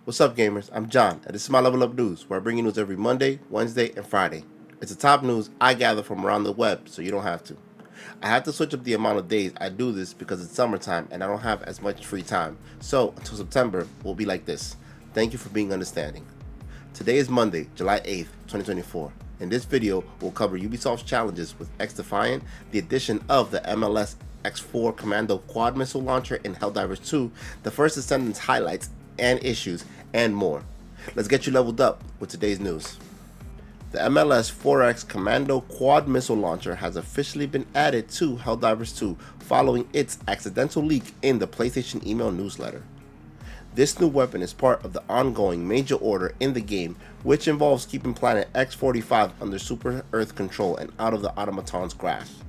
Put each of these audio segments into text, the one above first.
What's up, gamers? I'm John, and this is my Level Up News, where I bring you news every Monday, Wednesday, and Friday. It's the top news I gather from around the web, so you don't have to. I have to switch up the amount of days I do this because it's summertime and I don't have as much free time, so until September, we'll be like this. Thank you for being understanding. Today is Monday, July 8th, 2024. In this video, we'll cover Ubisoft's challenges with XDefiant, the addition of the MLS-4X Commando quad missile launcher in Helldivers 2, the First Descendant's highlights and issues, and more. Let's get you leveled up with today's news. The MLS-4X Commando quad missile launcher has officially been added to Helldivers 2 following its accidental leak in the PlayStation email newsletter. This new weapon is part of the ongoing major order in the game, which involves keeping planet X-45 under super Earth control and out of the automaton's grasp.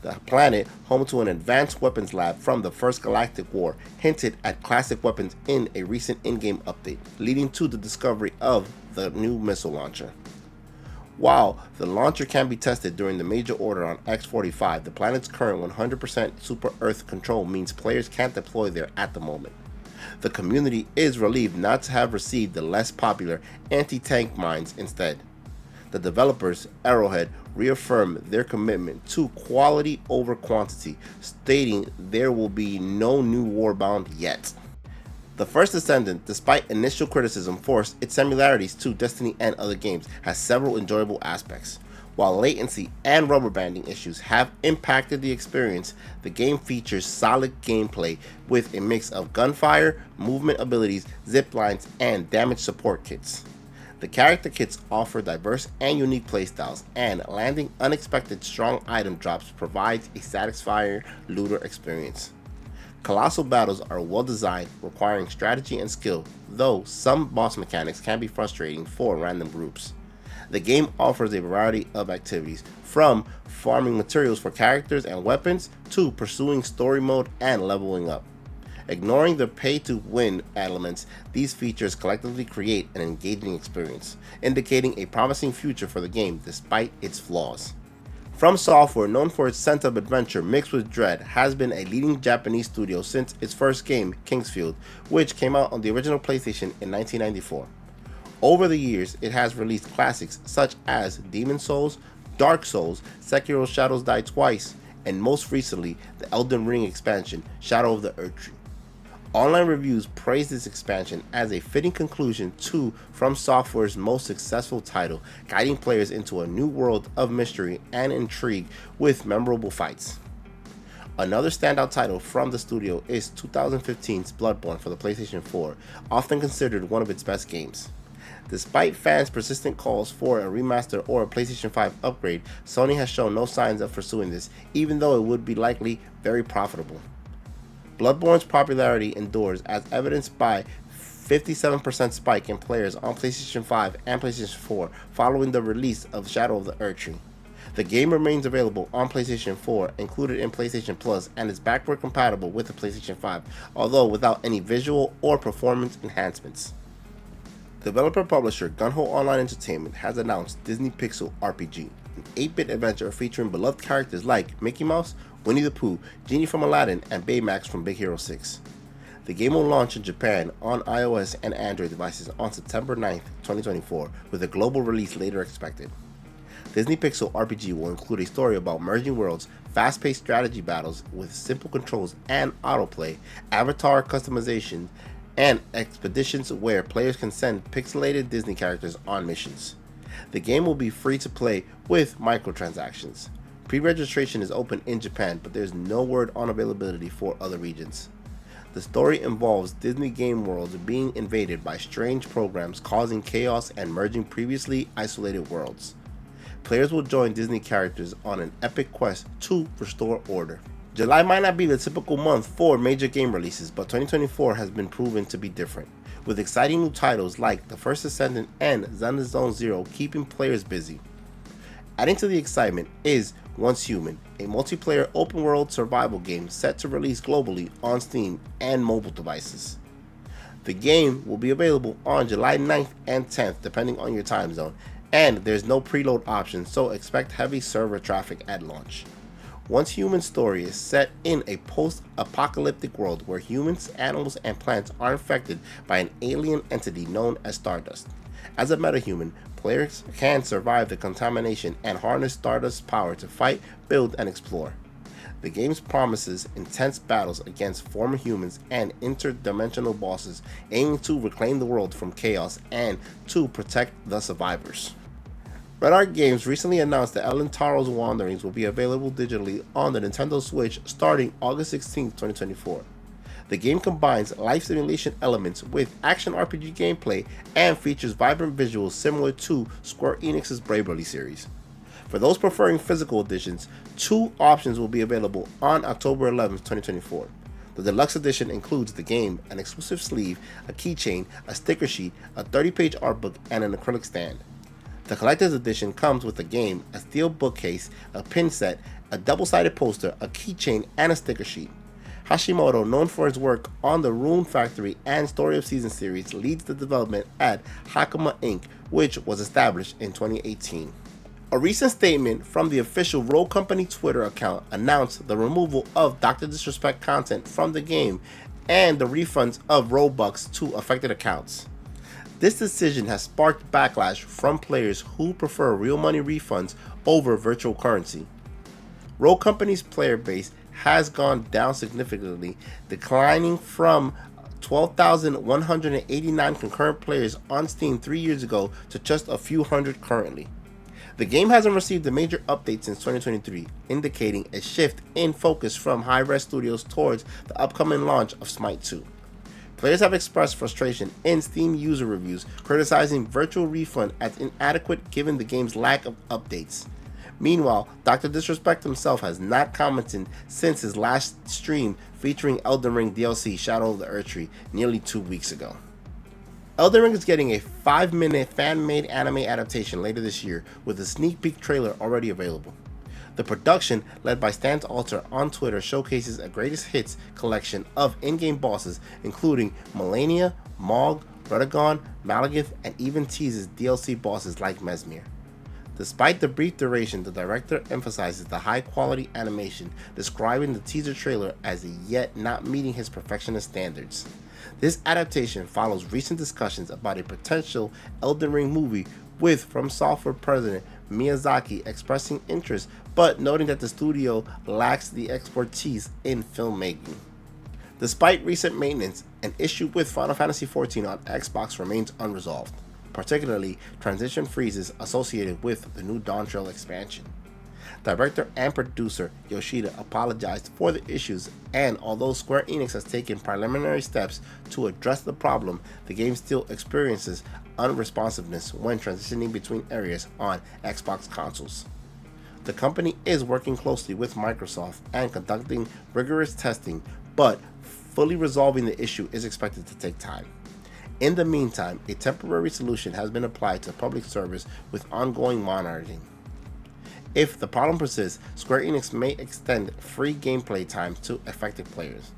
The planet, home to an advanced weapons lab from the First Galactic War, hinted at classic weapons in a recent in-game update, leading to the discovery of the new missile launcher. While the launcher can be tested during the major order on X-45, the planet's current 100% super Earth control means players can't deploy there at the moment. The community is relieved not to have received the less popular anti-tank mines instead. The developers, Arrowhead, reaffirmed their commitment to quality over quantity, stating there will be no new Warbound yet. The First Descendant, despite initial criticism for its similarities to Destiny and other games, has several enjoyable aspects. While latency and rubber banding issues have impacted the experience, the game features solid gameplay with a mix of gunfire, movement abilities, zip lines, and damage support kits. The character kits offer diverse and unique playstyles, and landing unexpected strong item drops provides a satisfying looter experience. Colossal battles are well designed, requiring strategy and skill, though some boss mechanics can be frustrating for random groups. The game offers a variety of activities, from farming materials for characters and weapons to pursuing story mode and leveling up. Ignoring the pay-to-win elements, these features collectively create an engaging experience, indicating a promising future for the game despite its flaws. From Software, known for its sense of adventure mixed with dread, has been a leading Japanese studio since its first game, Kingsfield, which came out on the original PlayStation in 1994. Over the years, it has released classics such as Demon's Souls, Dark Souls, Sekiro Shadows Die Twice, and most recently, the Elden Ring expansion, Shadow of the Erdtree. Online reviews praise this expansion as a fitting conclusion to From Software's most successful title, guiding players into a new world of mystery and intrigue with memorable fights. Another standout title from the studio is 2015's Bloodborne for the PlayStation 4, often considered one of its best games. Despite fans' persistent calls for a remaster or a PlayStation 5 upgrade, Sony has shown no signs of pursuing this, even though it would be likely very profitable. Bloodborne's popularity endures, as evidenced by 57% spike in players on PlayStation 5 and PlayStation 4 following the release of Shadow of the Erdtree. The game remains available on PlayStation 4, included in PlayStation Plus, and is backward compatible with the PlayStation 5, although without any visual or performance enhancements. Developer-publisher Gunho Online Entertainment has announced Disney Pixel RPG, an 8-bit adventure featuring beloved characters like Mickey Mouse, Winnie the Pooh, Genie from Aladdin, and Baymax from Big Hero 6. The game will launch in Japan on iOS and Android devices on September 9th, 2024, with a global release later expected. Disney Pixel RPG will include a story about merging worlds, fast-paced strategy battles with simple controls and autoplay, avatar customization, and expeditions where players can send pixelated Disney characters on missions. The game will be free to play with microtransactions. Pre-registration is open in Japan, but there's no word on availability for other regions. The story involves Disney game worlds being invaded by strange programs causing chaos and merging previously isolated worlds. Players will join Disney characters on an epic quest to restore order. July might not be the typical month for major game releases, but 2024 has been proven to be different, with exciting new titles like The First Descendant and Zenless Zone Zero keeping players busy. Adding to the excitement is Once Human, a multiplayer open-world survival game set to release globally on Steam and mobile devices. The game will be available on July 9th and 10th depending on your time zone, and there's no preload option, so expect heavy server traffic at launch. Once Human story is set in a post-apocalyptic world where humans, animals, and plants are infected by an alien entity known as Stardust. As a metahuman, players can survive the contamination and harness Stardust's power to fight, build, and explore. The game promises intense battles against former humans and interdimensional bosses, aiming to reclaim the world from chaos and to protect the survivors. Red Art Games recently announced that Ellen Taro's Wanderings will be available digitally on the Nintendo Switch starting August 16, 2024. The game combines life simulation elements with action RPG gameplay and features vibrant visuals similar to Square Enix's Bravely series. For those preferring physical editions, 2 options will be available on October 11, 2024. The deluxe edition includes the game, an exclusive sleeve, a keychain, a sticker sheet, a 30-page art book, and an acrylic stand. The collector's edition comes with a game, a steel bookcase, a pin set, a double-sided poster, a keychain, and a sticker sheet. Hashimoto, known for his work on the Rune Factory and Story of Seasons series, leads the development at Hakama Inc., which was established in 2018. A recent statement from the official Roll Company Twitter account announced the removal of Dr. Disrespect content from the game and the refunds of Robux to affected accounts. This decision has sparked backlash from players who prefer real money refunds over virtual currency. Roll Company's player base has gone down significantly, declining from 12,189 concurrent players on Steam 3 years ago to just a few hundred currently. The game hasn't received a major update since 2023, indicating a shift in focus from Hi-Res Studios towards the upcoming launch of Smite 2. Players have expressed frustration in Steam user reviews, criticizing Virtual Refund as inadequate given the game's lack of updates. Meanwhile, Dr. Disrespect himself has not commented since his last stream featuring Elden Ring DLC Shadow of the Erdtree nearly 2 weeks ago. Elden Ring is getting a 5-minute fan-made anime adaptation later this year, with a sneak peek trailer already available. The production, led by Stan's Alter on Twitter, showcases a greatest hits collection of in-game bosses, including Melania, Mog, Redagon, Malagith, and even teases DLC bosses like Mesmir. Despite the brief duration, the director emphasizes the high-quality animation, describing the teaser trailer as yet not meeting his perfectionist standards. This adaptation follows recent discussions about a potential Elden Ring movie, with From Software president Miyazaki expressing interest but noting that the studio lacks the expertise in filmmaking. Despite recent maintenance, an issue with Final Fantasy XIV on Xbox remains unresolved, particularly transition freezes associated with the new Dawntrail expansion. Director and producer Yoshida apologized for the issues, and although Square Enix has taken preliminary steps to address the problem, the game still experiences unresponsiveness when transitioning between areas on Xbox consoles. The company is working closely with Microsoft and conducting rigorous testing, but fully resolving the issue is expected to take time. In the meantime, a temporary solution has been applied to public service with ongoing monitoring. If the problem persists, Square Enix may extend free gameplay time to affected players.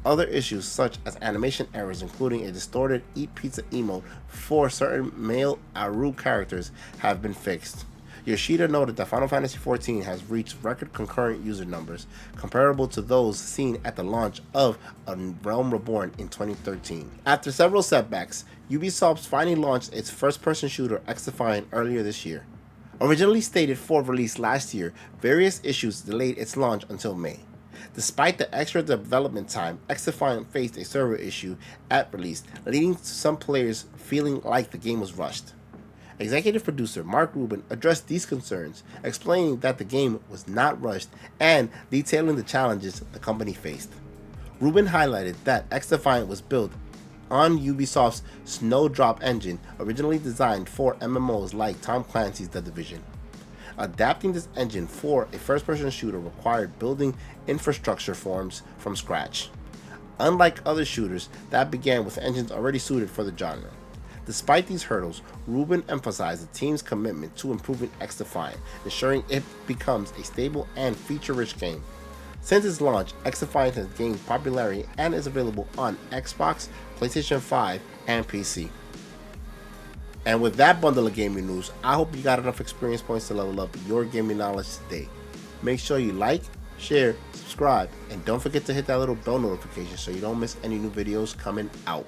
Other issues such as animation errors, including a distorted Eat Pizza emote for certain male Aru characters, have been fixed. Yoshida noted that Final Fantasy XIV has reached record concurrent user numbers, comparable to those seen at the launch of A Realm Reborn in 2013. After several setbacks, Ubisoft finally launched its first-person shooter XDefiant earlier this year. Originally stated for release last year, various issues delayed its launch until May. Despite the extra development time, XDefiant faced a server issue at release, leading to some players feeling like the game was rushed. Executive producer Mark Rubin addressed these concerns, explaining that the game was not rushed and detailing the challenges the company faced. Rubin highlighted that XDefiant was built on Ubisoft's Snowdrop engine, originally designed for MMOs like Tom Clancy's The Division. Adapting this engine for a first-person shooter required building infrastructure forms from scratch, unlike other shooters that began with engines already suited for the genre. Despite these hurdles, Rubin emphasized the team's commitment to improving XDefiant, ensuring it becomes a stable and feature-rich game. Since its launch, XDefiant has gained popularity and is available on Xbox, PlayStation 5, and PC. And with that bundle of gaming news, I hope you got enough experience points to level up your gaming knowledge today. Make sure you like, share, subscribe, and don't forget to hit that little bell notification so you don't miss any new videos coming out.